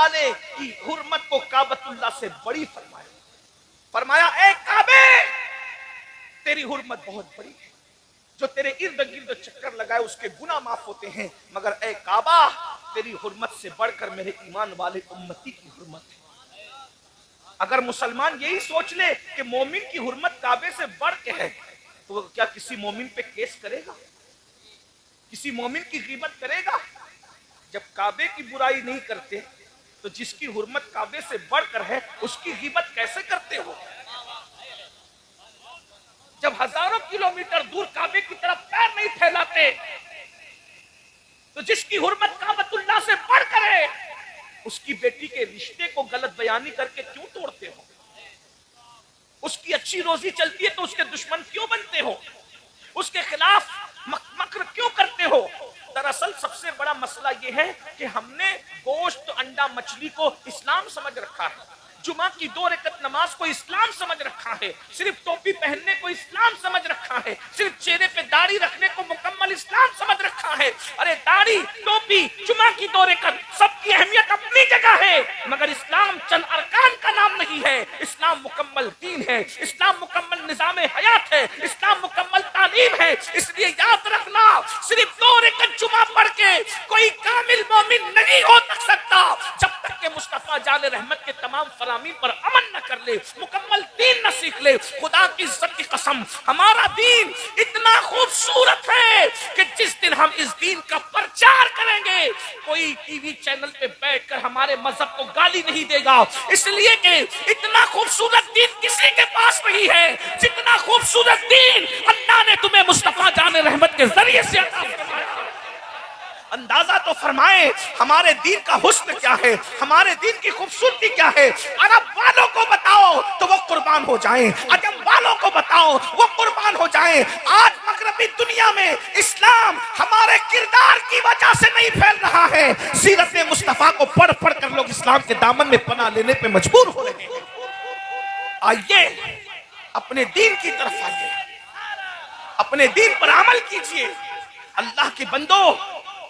والے کی حرمت کو کعبۃ اللہ سے بڑی فرمایا. فرمایا اے کعبے تیری حرمت بہت بڑی ہے، جو تیرے ارد گرد چکر لگائے اس کے گناہ معاف ہوتے ہیں، مگر اے کعبہ تیری حرمت سے بڑھ کر میرے ایمان والے امتی کی حرمت ہے. اگر مسلمان یہی سوچ لے کہ مومن کی حرمت کعبے سے بڑھ کے ہے تو کیا کسی مومن پہ کیس کرے گا؟ کسی مومن کی غیبت کرے گا؟ جب کعبے کی برائی نہیں کرتے تو جس کی حرمت کعبے سے بڑھ کر ہے اس کی غیبت کیسے کرتے ہو؟ جب ہزاروں کلومیٹر دور کعبے کی طرف پیر نہیں پھیلاتے تو جس کی حرمت کعبۃ اللہ سے بڑھ کر ہے اس کی بیٹی کے رشتے کو غلط بیانی کر کے کیوں توڑتے ہو؟ اس کی اچھی روزی چلتی ہے تو اس کے دشمن کیوں بنتے ہو؟ اس کے خلاف مکر کیوں کرتے ہو؟ دراصل سب سے بڑا مسئلہ یہ ہے کہ ہم نے گوشت، انڈا، مچھلی کو اسلام سمجھ رکھا ہے، جمعہ کی 2 رکعت نماز کو اسلام سمجھ رکھا ہے، صرف ٹوپی پہننے کو اسلام سمجھ رکھا ہے، صرف چہرے پہ داڑھی رکھنے کو مکمل اسلام سمجھ رکھا ہے. ارے داڑھی، ٹوپی، جمعہ کی 2 رکعت سب کی اہمیت اپنی جگہ ہے، مگر اسلام چند ارکان کا نام نہیں ہے. اسلام مکمل دین ہے، اسلام مکمل نظام حیات ہے، اسلام مکمل تعلیم ہے. اس لیے یاد رکھنا صرف 2 رکعت جمعہ پڑھ کے کوئی کامل مومن نہیں ہو سکتا جب تک کہ مصطفیٰ جان رحمت کے تمام فرامین پر عمل نہ کر لے، مکمل دین نہ سیکھ لے. خدا کی عزت کی قسم ہمارا دین اتنا خوبصورت ہے کہ جس دن ہم اس دین کا پرچار کریں گے کوئی ٹی وی چینل پہ بیٹھ کر ہمارے مذہب کو گالی نہیں دے گا، اس لیے کہ اتنا خوبصورت دین کسی کے پاس نہیں ہے جتنا خوبصورت دین اللہ نے تمہیں مصطفیٰ جان رحمت کے ذریعے سے عطا فرمایا. اندازہ تو فرمائیں ہمارے دین کا حسن کیا ہے، ہمارے دین کی خوبصورتی کیا ہے. عرب والوں کو بتاؤ تو وہ قربان ہو جائیں، عجم والوں کو بتاؤ وہ قربان ہو جائیں. آج مغربی دنیا میں اسلام ہمارے کردار کی وجہ سے نہیں پھیل رہا ہے، سیرت مصطفیٰ کو پڑھ پڑھ کر لوگ اسلام کے دامن میں پناہ لینے پہ مجبور ہو رہے ہیں. آئیے اپنے دین کی طرف آئیے، اپنے دین پر عمل کیجئے. اللہ کے بندو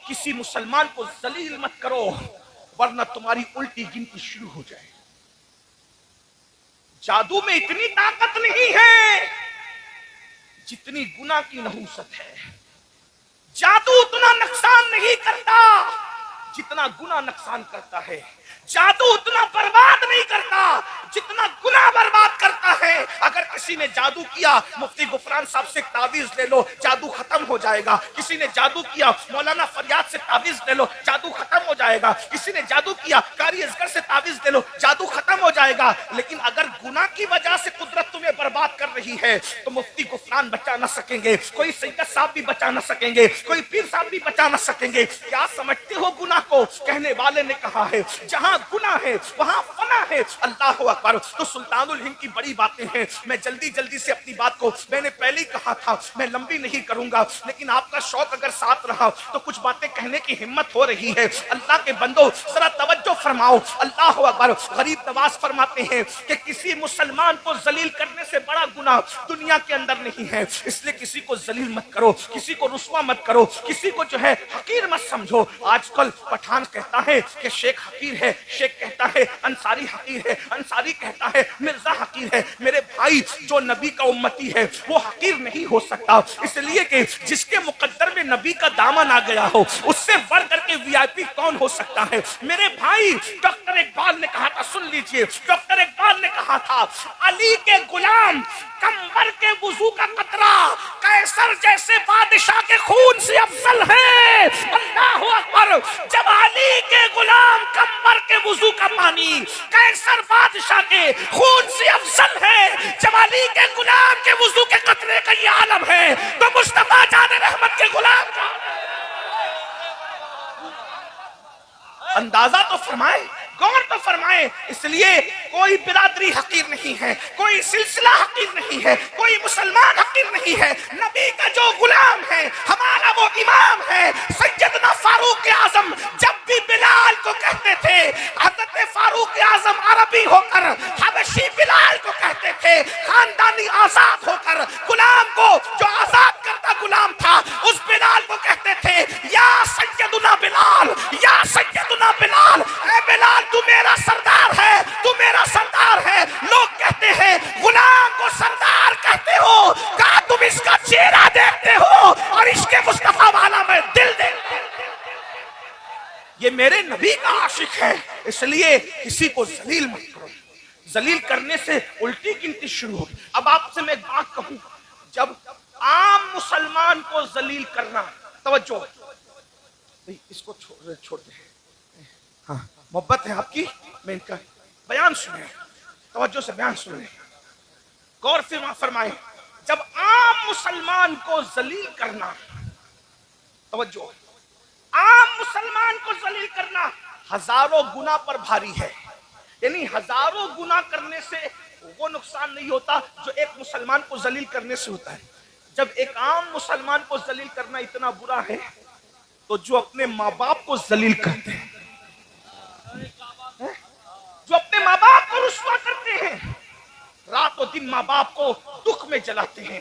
کسی مسلمان کو ذلیل مت کرو ورنہ تمہاری الٹی گنتی شروع ہو جائے. جادو میں اتنی طاقت نہیں ہے جتنی گناہ کی نحوست ہے. جادو اتنا نقصان نہیں کرتا جتنا گناہ نقصان کرتا ہے. جادو اتنا برباد نہیں کرتا جتنا گناہ برباد کرتا ہے. اگر کسی نے جادو کیا مفتی غفران صاحب سے تعویذ لے لو جادو ختم ہو جائے گا. کسی نے جادو کیا مولانا فریاد سے تعویذ لے لو جادو ختم ہو جائے گا. کسی نے جادو کیا قاری اصغر سے تعویذ لے لو جادو ختم ہو جائے گا. لیکن اگر گناہ کی وجہ سے قدرت تمہیں برباد کر رہی ہے تو مفتی غفران بچا نہ سکیں گے، کوئی سید صاحب بھی بچا نہ سکیں گے، کوئی پیر صاحب بھی بچا نہ سکیں گے. کیا سمجھتے ہو گناہ کو؟ کہنے والے نے کہا ہے جہاں گناہ ہے وہاں فنا ہے. اللہ اکبر. تو سلطان الہند کی بڑی باتیں ہیں. میں جلدی سے اپنی بات کو میں نے پہلے ہی کہا تھا میں لمبی نہیں کروں گا، لیکن آپ کا شوق اگر ساتھ رہا تو کچھ باتیں کہنے کی ہمت ہو رہی ہے. اللہ کے بندو ذرا توجہ فرماؤ. اللہ اکبر. غریب نواز فرماتے ہیں کہ کسی مسلمان کو ذلیل کرنے سے بڑا گناہ دنیا کے اندر نہیں ہے، اس لیے کسی کو ذلیل مت کرو، کسی کو رسوا مت کرو، کسی کو جو ہے حقیر مت سمجھو. آج کل پٹھان کہتا ہے کہ شیخ حقیر ہے، شیخ کہتا ہے انصاری حقیر ہے، انصاری کہتا ہے مرزا حقیر ہے. میرے بھائی جو نبی کا امتی ہے وہ حقیر نہیں ہو سکتا، اس لیے کہ جس کے مقدر میں نبی کا دامن آ گیا ہو اس سے بڑھ کر کے وی آئی پی کون ہو سکتا ہے. میرے بھائی ڈاکٹر اقبال نے کہا تھا، سن لیجئے، ڈاکٹر اقبال نے کہا تھا علی کے غلام کمبر کے وضو کا قطرہ قیصر جیسے بادشاہ کے خون سے افضل ہے. اللہ اکبر. جب علی کے غلام کمبر کے وضو کا پانی قیصر بادشاہ کے خون سے افضل ہے، جب علی کے غلام کے وضو کے قطرے کا یہ عالم ہے تو مصطفیٰ جان رحمت کے غلام کا اندازہ تو فرمائے، غور تو فرمائے. اس لیے کوئی برادری حقیر نہیں ہے، کوئی سلسلہ حقیر نہیں ہے، کوئی مسلمان حقیر نہیں ہے. نبی کا جو غلام ہے ہمارا وہ امام ہے. سیدنا فاروق اعظم جب بھی بلال کو کہتے تھے، حضرت فاروق اعظم عربی ہو کر حبشی بلال کو کہتے تھے، خاندانی آزاد ہو کر غلام کو جو آزاد کرتا غلام تھا اس بلال کو کہتے تھے یا سیدنا بلال، یا سیدنا بلال، اے بلال تو یہ میرے نبی کا عاشق ہے، اس لیے کسی کو ذلیل مت کرو۔ ذلیل کرنے سے الٹی گنتی شروع ہوگی۔ اب آپ سے میں ایک بات کہوں، جب عام مسلمان کو ذلیل کرنا، توجہ اس کو چھوڑ دیں، ہاں محبت ہے آپ کی، میں ان کا بیان سنیں، توجہ سے بیان سنیں، غور سے فرمائیں۔ جب عام مسلمان کو ذلیل کرنا، توجہ، عام مسلمان کو ذلیل کرنا ہزاروں گنا پر بھاری ہے، یعنی ہزاروں گنا کرنے سے وہ نقصان نہیں ہوتا جو ایک مسلمان کو ذلیل کرنے سے ہوتا ہے۔ جب ایک عام مسلمان کو ذلیل کرنا اتنا برا ہے تو جو اپنے ماں باپ کو ذلیل کرتے ہیں، جو اپنے ماں باپ کو رسوا کرتے ہیں، رات و دن ماں باپ کو دکھ میں جلاتے ہیں،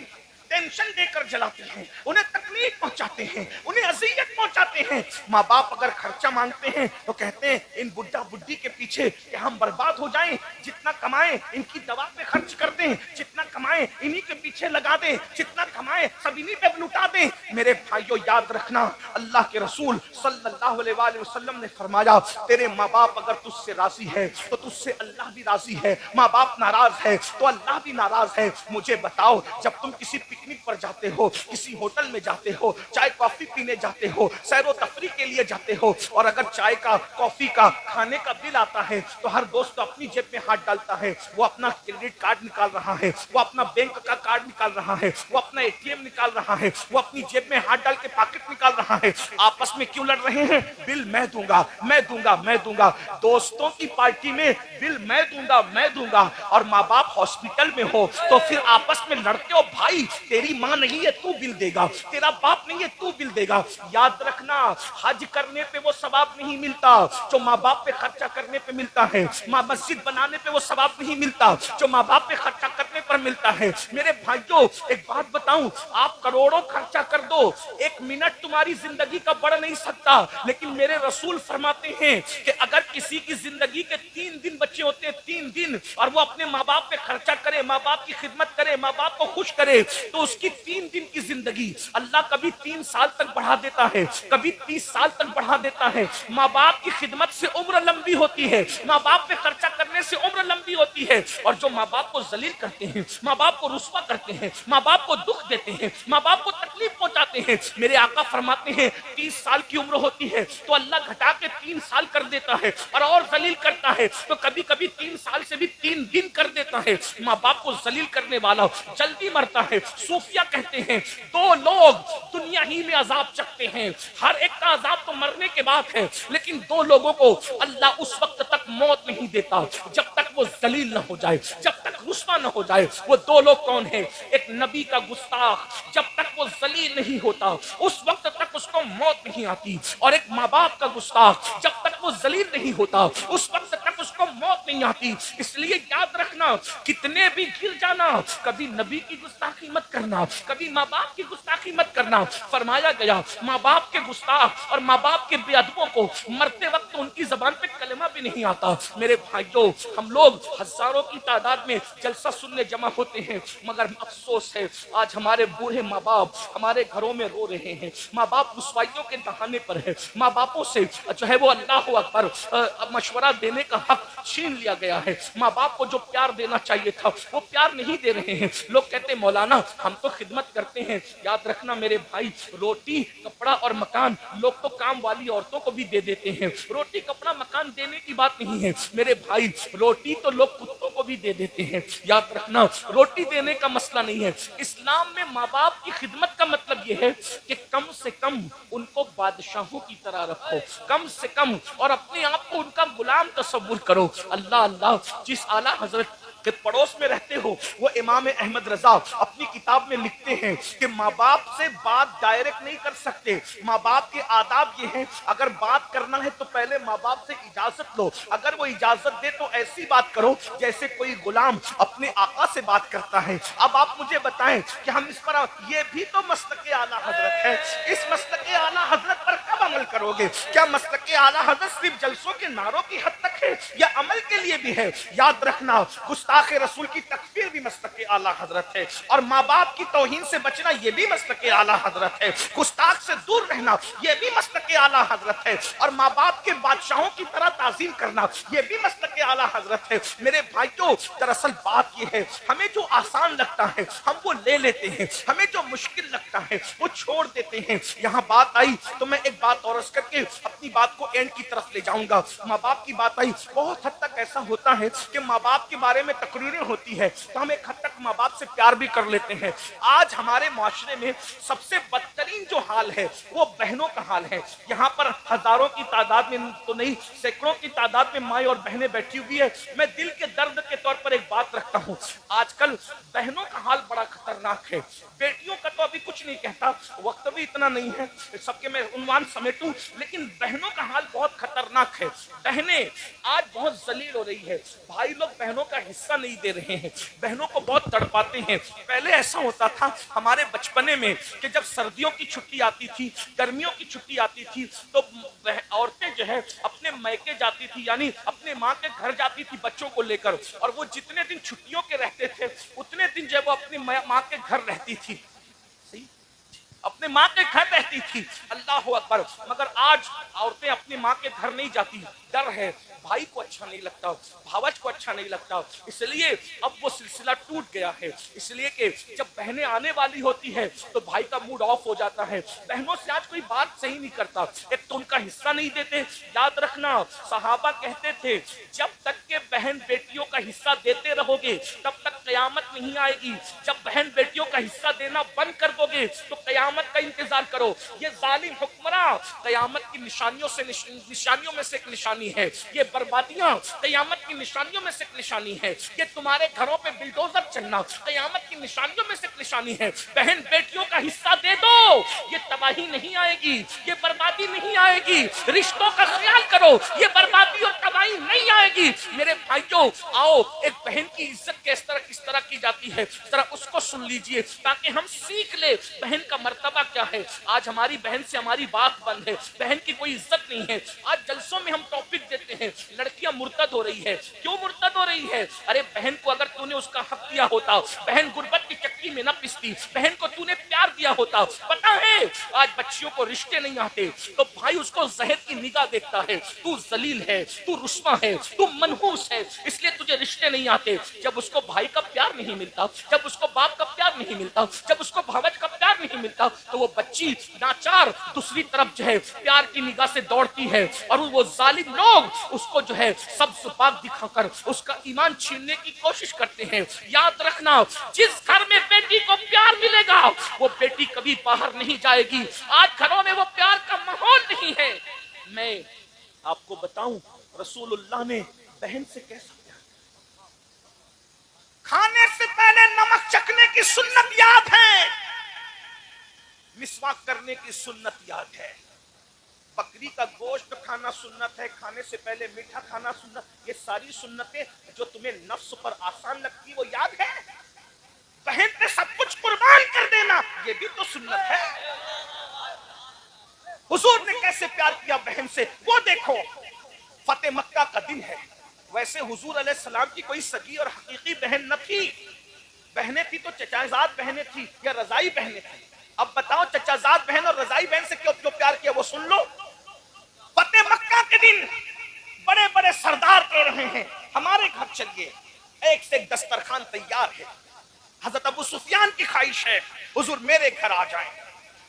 ٹینشن دے کر جلاتے ہیں، انہیں تکلیف پہنچاتے ہیں، انہیں اذیت پہنچاتے ہیں۔ ماں باپ اگر خرچہ مانگتے ہیں تو کہتے ہیں ان بڈھا بڈھی کے پیچھے کہ ہم برباد ہو جائیں، جتنا کمائیں ان کی دوا پہ خرچ کر دیں، جتنا کمائیں انہی کے پیچھے لگا دیں، جتنا کمائیں سب انہی پہ لٹا دیں۔ میرے بھائیو یاد رکھنا، اللہ کے رسول صلی اللہ علیہ وآلہ وسلم نے فرمایا تیرے ماں باپ اگر تجھ سے راضی ہے تو تجھ سے اللہ بھی راضی ہے، ماں باپ ناراض ہے تو اللہ بھی ناراض ہے۔ مجھے بتاؤ، جب تم کسی پکنک پر جاتے ہو، کسی ہوٹل میں جاتے ہو، چائے کافی پینے جاتے ہو، سیر و تفریح کے لیے جاتے ہو، اور اگر چائے کا، کافی کا، کھانے کا بل آتا ہے تو ہر دوست اپنی جیب میں ہاتھ ڈالتا ہے، وہ اپنا کریڈٹ کارڈ نکال رہا ہے، وہ اپنا بینک کا کارڈ نکال رہا ہے، وہ اپنا اے ٹی ایم نکال رہا ہے، وہ اپنی جیب میں ہاتھ ڈال کے پاکٹ نکال رہا ہے۔ آپس میں کیوں لڑ رہے ہیں؟ بل میں دوں گا، میں دوں گا، میں دوں گا۔ دوستوں کی پارٹی میں بل میں دوں گا، میں دوں گا، اور ماں باپ ہاسپٹل میں ہو تو پھر آپس میں لڑتے ہو، بھائی تیری ماں نہیں ہے تو بل دے گا، تیرا باپ نہیں ہے تو بل دے گا۔ یاد رکھنا، حج کرنے پہ وہ ثواب نہیں ملتا جو ماں باپ پہ خرچہ کرنے پہ ملتا ہے، ماں مسجد بنانے پہ وہ ثواب نہیں ملتا جو ماں باپ پہ خرچہ کرنے پر ملتا ہے۔ میرے بھائیوں ایک بات بتاؤں، آپ کروڑوں خرچہ کر دو، ایک منٹ تمہاری زندگی کا بڑھ نہیں سکتا، لیکن میرے رسول فرماتے ہیں کہ اگر کسی کی زندگی کے 3 دن بچے ہوتے ہیں، 3 دن، اور وہ اپنے ماں باپ پہ خرچہ کرے، ماں باپ کی خدمت کرے، ماں باپ کو خوش کرے، تو اس کی 3 دن کی زندگی اللہ کبھی 3 سال تک بڑھا دیتا ہے، کبھی 30 سال تک بڑھا دیتا ہے۔ ماں باپ کی خدمت سے عمر لمبی ہوتی ہے، ماں باپ پہ خرچہ کرنے سے عمر لمبی ہوتی ہے، اور جو ماں باپ کو ذلیل کرتے ہیں، ماں باپ کو رسوا کرتے ہیں، ماں باپ کو دکھ دیتے ہیں، ماں باپ کو تکلیف پہنچاتے ہیں، میرے آقا فرماتے ہیں 30 سال کی عمر ہوتی ہے تو اللہ گھٹا کے 3 سال کر دیتا ہے، اور ذلیل کرتا ہے تو کبھی کبھی 3 سال سے بھی 3 دن کر دیتا ہے۔ ماں باپ کو ذلیل کرنے والا جلدی مرتا ہے۔ صوفیہ کہتے ہیں 2 لوگ دنیا ہی میں عذاب چکتے ہیں، ہر ایک کا عذاب تو مرنے کے بعد ہے، لیکن 2 لوگوں کو اللہ اس وقت تک موت نہیں دیتا جب تک وہ ذلیل نہ ہو جائے، جب تک رسوا نہ ہو جائے۔ وہ 2 لوگ کون ہیں؟ ایک نبی کا گستاخ جب تک وہ ذلیل نہیں ہوتا اس وقت تک اس کو موت نہیں آتی، اور ایک ماں باپ کا گستاخ جب تک وہ ذلیل نہیں ہوتا اس وقت تک اس کو موت نہیں آتی۔ اس لیے یاد رکھنا، کتنے بھی گر جانا، کبھی نبی کی گستاخی مت کرنا، کبھی ماں باپ کی گستاخی مت کرنا۔ فرمایا گیا ماں باپ کے گستاخ اور ماں باپ کے بے ادبوں کو مرتے وقت ان کی زبان پہ کلمہ بھی نہیں آتا۔ میرے بھائیوں، ہم لوگ ہزاروں کی تعداد میں جلسہ سننے جمع ہوتے ہیں، مگر افسوس ہے آج ہمارے بوڑھے ماں باپ ہمارے گھروں میں رو رہے ہیں، ماں باپ رسوائیوں کے دہانے پر ہے، ماں باپوں سے جو ہے وہ اللہ اکبر مشورہ دینے کا حق چھین لیا گیا ہے، ماں باپ کو جو پیار دینا چاہیے تھا وہ پیار نہیں دے رہے ہیں۔ لوگ کہتے ہیں مولانا ہم تو خدمت کرتے ہیں، یاد رکھنا میرے بھائی، روٹی کپڑا اور مکان لوگ تو کام والی عورتوں کو بھی دے دیتے ہیں، روٹی کپڑا مکان دینے کی بات نہیں ہے میرے بھائی، روٹی تو لوگ کتوں کو بھی دے دیتے ہیں۔ یاد رکھنا روٹی دینے کا مسئلہ نہیں ہے، اسلام میں ماں باپ کی خدمت کا مطلب یہ ہے کہ کم سے کم ان کو بادشاہوں کی طرح رکھو، کم سے کم، اور اپنے آپ کو ان کا غلام تصور کرو۔ اللہ اللہ، جس اعلیٰ حضرت کہ پڑوس میں رہتے ہو وہ امام احمد رضا اپنی کتاب میں لکھتے ہیں کہ ماں باپ سے بات ڈائریکٹ نہیں کر سکتے، ماں باپ کے آداب یہ ہیں اگر بات کرنا ہے تو پہلے ماں باپ سے اجازت لو، اگر وہ اجازت دے تو ایسی بات کرو جیسے کوئی غلام اپنے آقا سے بات کرتا ہے۔ اب آپ مجھے بتائیں کہ ہم اس پر، یہ بھی تو مسلک اعلیٰ حضرت ہے، اس مسلک اعلیٰ حضرت پر کب عمل کرو گے؟ کیا مسلک اعلیٰ حضرت صرف جلسوں کے نعروں کی حد تک ہے؟ یہ عمل کے لیے بھی ہے. یاد رکھنا گستاخ رسول کی تکفیر بھی مسلک اعلیٰ حضرت ہے, اور ماں باپ کی توہین سے بچنا یہ بھی مسلک اعلیٰ حضرت ہے. گستاخ سے دور رہنا یہ بھی مسلک اعلیٰ حضرت ہے, اور ماں باپ کے بادشاہوں کی طرح تعظیم کرنا یہ بھی مسلک اعلیٰ حضرت ہے. میرے بھائیوں, دراصل بات یہ ہے, ہمیں جو آسان لگتا ہے ہم وہ لے لیتے ہیں, ہمیں جو مشکل لگتا ہے وہ چھوڑ دیتے ہیں. یہاں بات آئی تو میں ایک بات اور عرض کر کے اپنی بات کو اینڈ کی طرف لے جاؤں گا. ماں باپ کی بات آئی, بہت حد تک ایسا ہوتا ہے کہ ماں باپ کے بارے میں تقریریں ہوتی ہے تو ہم ایک حد تک ماں باپ سے پیار بھی کر لیتے ہیں. آج ہمارے معاشرے میں سب سے بدترین جو حال ہے وہ بہنوں کا حال ہے. یہاں پر ہزاروں کی تعداد میں تو نہیں, سینکڑوں کی تعداد میں مائیں اور بہنیں بیٹھی ہوئی ہے. میں دل کے درد کے طور پر ایک بات رکھتا ہوں, آج کل بہنوں کا حال بڑا خطرناک ہے. بیٹیوں کا تو ابھی کچھ نہیں کہتا, وقت بھی اتنا نہیں ہے سب کے میں عنوان سمیٹوں, لیکن بہنوں کا حال بہت خطرناک ہے. بہنیں آج بہت ذلیل ہو رہی ہے. بھائی لوگ بہنوں کا حصہ نہیں دے رہے ہیں, بہنوں کو بہت تڑپاتے ہیں. پہلے ایسا ہوتا تھا ہمارے بچپنے میں کہ جب سردیوں کی چھٹی آتی تھی, گرمیوں کی چھٹی آتی تھی, تو عورتیں جو ہے اپنے میکے جاتی تھی, یعنی اپنے ماں کے گھر جاتی تھی بچوں کو لے کر, اور وہ جتنے دن چھٹیوں کے رہتے تھے اتنے دن جو وہ اپنی ماں کے گھر رہتی تھی. صحیح, اپنے ماں کے گھر رہتی تھی. اللہ اکبر. مگر آج عورتیں اپنی ماں کے گھر نہیں جاتی, ڈر ہے, بھائی کو اچھا نہیں لگتا, بھاوج کو اچھا نہیں لگتا, اس لیے اب وہ سلسلہ ٹوٹ گیا ہے. اس لیے کہ جب بہنیں آنے والی ہوتی ہے تو بھائی کا موڈ آف ہو جاتا ہے. بہنوں سے آج کوئی بات صحیح نہیں کرتا, ایک تو ان کا حصہ نہیں دیتے. یاد رکھنا صحابہ کہتے تھے جب تک کہ بہن بیٹیوں کا حصہ دیتے رہو گے تب تک قیامت نہیں آئے گی. جب بہن بیٹیوں کا حصہ دینا بند کر دو گے تو قیامت کا انتظار کرو. یہ ظالم حکمراں قیامت کی نشانیوں میں سے ایک نشانی ہے. یہ بربادیاں قیامت کی نشانیوں میں سے ایک نشانی ہے. یہ تمہارے گھروں پہ بلڈوزر چلنا قیامت کی نشانیوں میں سے ایک نشانی ہے. بہن بیٹیوں کا حصہ دے دو, یہ تباہی نہیں آئے گی, یہ بربادی نہیں آئے گی. رشتوں کا خیال کرو, یہ بربادی اور تباہی نہیں آئے گی. میرے بھائیوں, آؤ ایک بہن کی عزت کس طرح کی جاتی ہے ذرا اس کو سن لیجئے تاکہ ہم سیکھ لے بہن کا مرتبہ کیا ہے. آج ہماری بہن سے ہماری بات بند ہے, بہن کی کوئی عزت نہیں ہے. آج جلسوں میں ہم ٹاپک دیتے ہیں لڑکیاں مرتد ہو رہی ہے. کیوں مرتد ہو رہی ہے؟ ارے بہن کو اگر تو نے اس کا حق دیا ہوتا, بہن غربت کی چکی میں نہ پستی, بہن کو تو نے پیار دیا ہوتا. پتا ہے آج بچیوں کو رشتے نہیں آتے تو بھائی اس کو زہر کی نگاہ دیکھتا ہے, تو ذلیل ہے, تو رسوا ہے, تو منحوس ہے, اس لیے تجھے رشتے نہیں آتے. جب اس کو بھائی کا پیار نہیں ملتا, جب اس کو باپ کا پیار نہیں ملتا, جب اس کو بھاوج کا پیار نہیں ملتا تو وہ بچی ناچار دوسری طرف جو ہے پیار کی نگاہ سے دوڑتی ہے, اور وہ ظالم لوگ اس کو جو ہے سبز پاک دکھا کر اس کا ایمان چھیننے کی کوشش کرتے ہیں. یاد رکھنا جس گھر میں بیٹی کو پیار ملے گا وہ بیٹی کبھی باہر نہیں جائے گی. آج گھروں میں وہ پیار کا ماحول نہیں ہے. میں آپ کو بتاؤں رسول اللہ نے بہن سے کیسا پیار, کھانے سے پہلے نمک چکھنے کی سنت یاد ہے, مسواک کرنے کی سنت یاد ہے, بکری کا گوشت کھانا سنت ہے, کھانے سے پہلے میٹھا کھانا سنت. یہ ساری سنتیں جو تمہیں نفس پر آسان لگتی وہ یاد ہے. بہن پہ سب کچھ قربان کر دینا یہ بھی تو سنت ہے. حضور نے کیسے پیار کیا بہن سے وہ دیکھو. فتح مکہ کا دن ہے, ویسے حضور علیہ السلام کی کوئی سگی اور حقیقی بہن نہ تھی. بہنیں تھی تو چچازاد بہنیں تھی یا رضائی بہنیں تھی. اب بتاؤ چچازاد بہن اور رضائی بہن سے کیوں پیار کیا وہ سن لو. فتح مکہ کے دن بڑے بڑے سردار کہہ رہے ہیں ہمارے گھر چلیے, ایک سے ایک دسترخوان تیار ہے. حضرت ابو سفیان کی خواہش ہے حضور میرے گھر آ جائیں,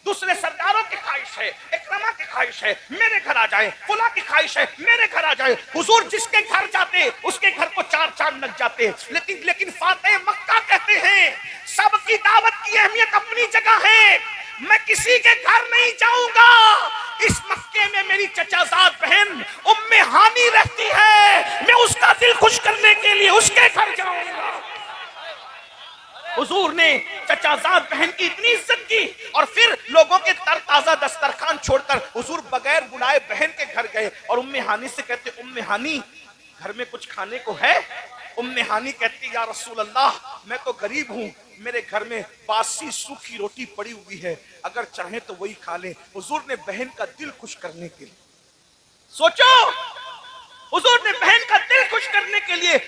دوسرے سرداروں کی خواہش ہے, اکرمہ کی خواہش ہے میرے گھر آ جائیں, فلاں کی خواہش ہے میرے گھر آ جائیں. حضور جس کے گھر جاتے اس کے گھر کو چار چاند لگ جاتے. لیکن فاتح مکہ کہتے ہیں سب کی دعوت کی اہمیت اپنی جگہ ہے, میں کسی کے گھر نہیں جاؤں گا. اس مکے میں میری چچازاد بہن ام ہانی رہتی ہے, میں اس کا دل خوش کرنے کے لیے اس کے گھر جاؤں گا. حضور نے چچازاد بہن کی اتنی عزت کی اور پھر لوگوں کے تر تازہ دسترخوان چھوڑ کر حضور بغیر بلائے بہن کے گھر گئے اور ام ہانی سے کہتے ام ہانی گھر میں کچھ کھانے کو ہے؟ ام ہانی کہتی یا رسول اللہ میں تو غریب ہوں, میرے گھر میں باسی سوکھی روٹی پڑی ہوئی ہے, اگر چاہیں تو وہی کھا لیں. حضور نے بہن کا دل خوش کرنے کے لیے سوچو, حضور نے بہن کا دل کے لیے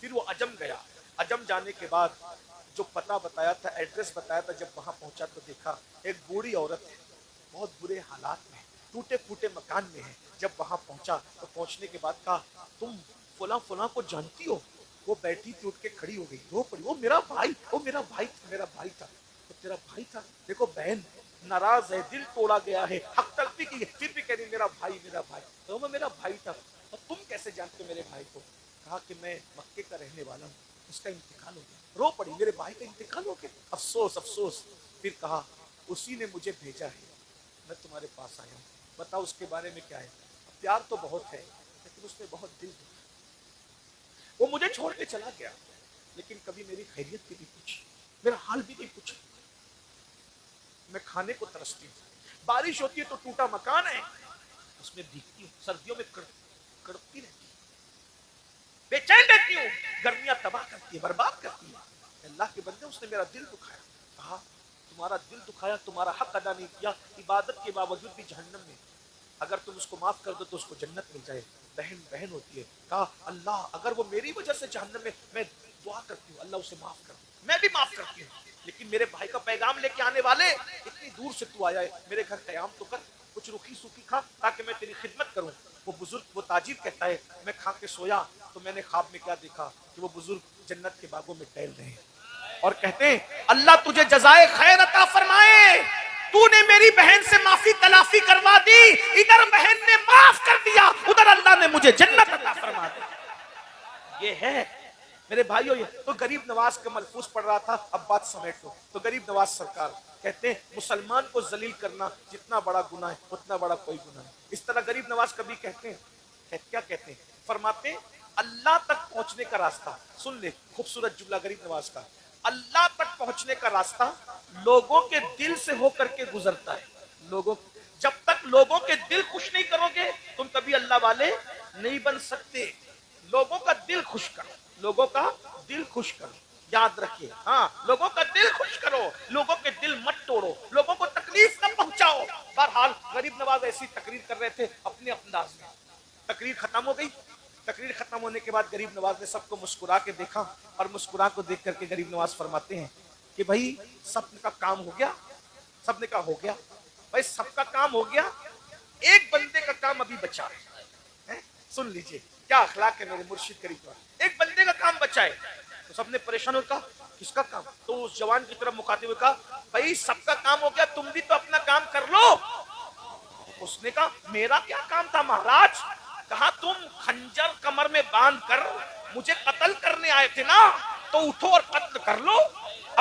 پھر وہ عجم گیا. عجم جانے کے بعد جو پتہ بتایا تھا, ایڈریس بتایا تھا, جب وہاں پہنچا تو دیکھا ایک بوڑھی عورت ہے, بہت برے حالات میں, ٹوٹے پھوٹے مکان میں ہے. جب وہاں پہنچا تو پہنچنے کے بعد کہا تم فلاں فلاں کو جانتی ہو؟ وہ بیٹھی تھی, اٹھ کے کھڑی ہو گئی, رو پڑی, وہ میرا بھائی, وہ میرا بھائی تھا, میرا بھائی تھا. تو تیرا بھائی تھا؟ دیکھو بہن ناراض ہے, دل توڑا گیا ہے, حق تلفی کی ہے, پھر بھی کہہ رہی میرا بھائی, میرا بھائی. تو وہ میرا بھائی تھا. اور تم کیسے جانتے ہو میرے بھائی کو؟ کہا کہ میں مکے کا رہنے والا ہوں, اس کا انتقال ہو گیا. رو پڑی, میرے بھائی کا انتقال ہو گیا, افسوس افسوس. پھر کہا اسی نے مجھے بھیجا ہے, میں تمہارے پاس آیا ہوں, بتاؤ اس کے بارے میں کیا ہے. پیار تو بہت ہے لیکن اس میں بہت دل دکھا. وہ مجھے چھوڑ کے چلا گیا لیکن کبھی میری خیریت بھی نہیں پوچھی, میرا حال بھی نہیں پوچھا. میں کھانے کو ترستی ہوں, بارش ہوتی ہے تو ٹوٹا مکان ہے اس میں بھیگتی ہوں, سردیوں میں کڑپتی رہتی ہوں, بے چین رہتی ہوں, گرمیاں تباہ کرتی ہے, برباد کرتی ہے. اللہ کے بندے, اس نے میرا دل دکھایا. کہا تمہارا دل دکھایا, تمہارا حق ادا نہیں کیا, عبادت کے باوجود بھی جہنم میں, اگر تم اس کو معاف کر دو تو اس کو جنت مل جائے. بہن بہن ہوتی ہے. کہا اللہ اگر وہ میری وجہ سے جہنم میں دعا کرتی ہوں اللہ اسے معاف کر, میں بھی معاف کرتی ہوں, لیکن میرے بھائی کا پیغام لے کے آنے والے اتنی دور سے تو آیا ہے, میرے گھر قیام تو کر, کچھ روکھی سوکھی کھا تاکہ میں تیری خدمت کروں. وہ بزرگ, وہ تاجر کہتا ہے میں کھا کے سویا تو میں نے خواب میں کیا دیکھا کہ وہ بزرگ جنت کے باغوں میں ٹہل رہے ہیں اور کہتے ہیں اللہ تجھے جزائے خیر عطا فرمائے, تو نے میری بہن سے معافی تلافی کروا دی, ادھر بہن نے معاف کر دیا, ادھر اللہ نے مجھے جنت عطا فرما دی. یہ ہے میرے بھائیو. یہ تو غریب نواز کا ملفوظ پڑھ رہا تھا, اب بات سمیٹ لو. تو غریب نواز سرکار کہتے ہیں مسلمان کو ذلیل کرنا جتنا بڑا گناہ ہے اتنا بڑا کوئی گناہ نہیں. اس طرح غریب نواز کبھی کہتے ہیں, کیا کہتے ہیں, فرماتے ہیں اللہ تک پہنچنے کا راستہ, سن لے خوبصورت جملہ غریب نواز کا, اللہ تک پہنچنے کا راستہ لوگوں کے دل سے ہو کر کے گزرتا ہے. لوگوں, جب تک لوگوں کے دل خوش نہیں کرو گے تم کبھی اللہ والے نہیں بن سکتے. لوگوں کا دل خوش کرو, لوگوں کا دل خوش کرو, یاد رکھیے. ہاں لوگوں کا دل خوش کرو, لوگوں کے دل مت توڑو, لوگوں کو تکلیف نہ پہنچاؤ. بہرحال غریب نواز ایسی تقریر کر رہے تھے اپنے انداز میں. تقریر ختم ہو گئی. تقریر ختم ہونے کے بعد غریب نواز نے سب کو مسکرا کے دیکھا, اور مسکرا کو دیکھ کر کے غریب نواز فرماتے ہیں کہ بھائی سب کا کام ہو گیا. سب نے کہا ہو گیا. بھائی سب کا کام ہو گیا, ایک بندے کا کام ابھی بچا ہے. سن لیجئے کیا اخلاق ہے میرے مرشد کریم کا, ایک بندے کا کام بچا ہے. تو سب نے پریشان ہو کہا کس کا کام؟ تو اس جوان کی طرف مخاطب ہوئے کہا بھائی سب کا کام ہو گیا, تم بھی تو اپنا کام کر لو. اس نے کہا میرا کیا کام تھا مہاراج؟ کہا تم خنجر کمر میں باندھ کر مجھے قتل کرنے آئے تھے نا, تو اٹھو اور قتل کر لو,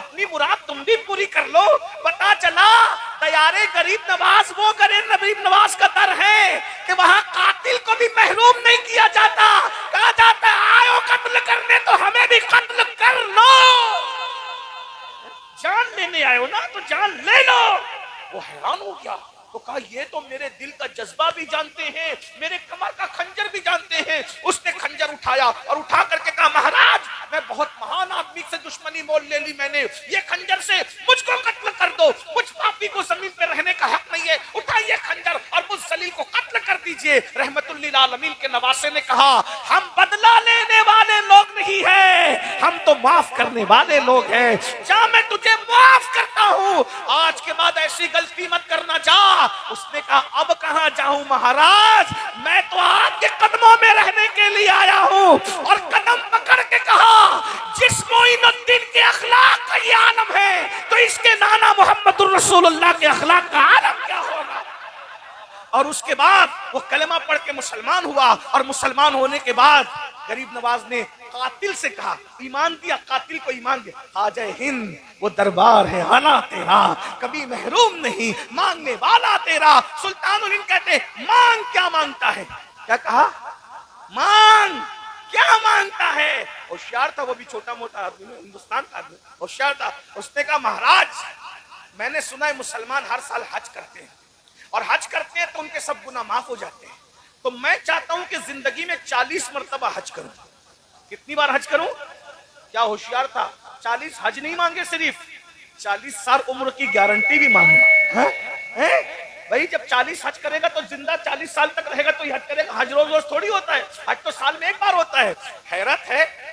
اپنی مراد تم بھی پوری کر لو. پتا چلا تیارے غریب نواز وہ غریب نواز کا در ہے کہ وہاں قاتل کو بھی محروم نہیں کیا جاتا, کہا جاتا ہے آئو قتل کرنے تو ہمیں بھی قتل کر لو. جان لینے آئے ہو نا تو جان لے لو. وہ حیران ہو گیا, تو کہا یہ تو میرے دل کا جذبہ بھی جانتے ہیں, میرے کمر کا خنجر بھی جانتے ہیں. اس نے خنجر اٹھایا اور اٹھا کر کے کہا مہاراج میں بہت مہان آدمی سے دشمنی مول لے لی میں نے, یہ خنجر سے مجھ کو قتل کر دو, مجھ پاپی کو زمین پہ رہنے کا حق نہیں ہے, اٹھائیے خنجر اور مجھ ذلیل کو قتل کر دیجئے. رحمت للعالمین کے نواسے نے کہا ہم بدلہ لینے والے لوگ نہیں ہیں, ہم تو معاف کرنے والے لوگ ہیں. جا میں تجھے معاف کرتا ہوں, آج کے بعد ایسی غلطی مت کرنا, جا. اس نے کہا اب کہاں جاؤں مہاراج, میں تو آپ کے قدموں میں رہنے کے لیے آیا ہوں. اور قدم پکڑ کے کہا جس معین الدین کے اخلاق کا یہ عالم ہے تو اس کے نانا محمد الرسول اللہ کے اخلاق کا عالم کیا ہوگا. اور اس کے بعد وہ کلمہ پڑھ کے مسلمان ہوا, اور مسلمان ہونے کے بعد غریب نواز نے قاتل سے کہا ایمان دیا, قاتل کو ایمان دیا. خواجہ ہند وہ دربار ہے آنا تیرا, کبھی محروم نہیں, مانگنے والا تیرا. سلطان الہند کہتے ہیں مانگ کیا مانگتا ہے, کیا کہا مانگ کیا مانگتا ہے. ہوشیار تھا وہ بھی, چھوٹا موٹا آدمی, ہندوستان کا آدمی, ہوشیار تھا. اس نے کہا مہاراج میں نے سنا ہے مسلمان ہر سال حج کرتے ہیں, اور حج کرتے ہیں تو ان کے سب گناہ معاف ہو جاتے ہیں, تو میں چاہتا ہوں کہ زندگی میں 40 مرتبہ حج کروں. کتنی بار حج کروں؟ کیا ہوشیار تھا, 40 حج نہیں مانگے, صرف 40 سال عمر کی گارنٹی بھی مانگے. بھائی جب 40 حج کرے گا تو زندہ 40 سال تک رہے گا تو یہ حج کرے گا. حج روز روز تھوڑی ہوتا ہے, حج تو سال میں ایک بار ہوتا ہے. حیرت ہے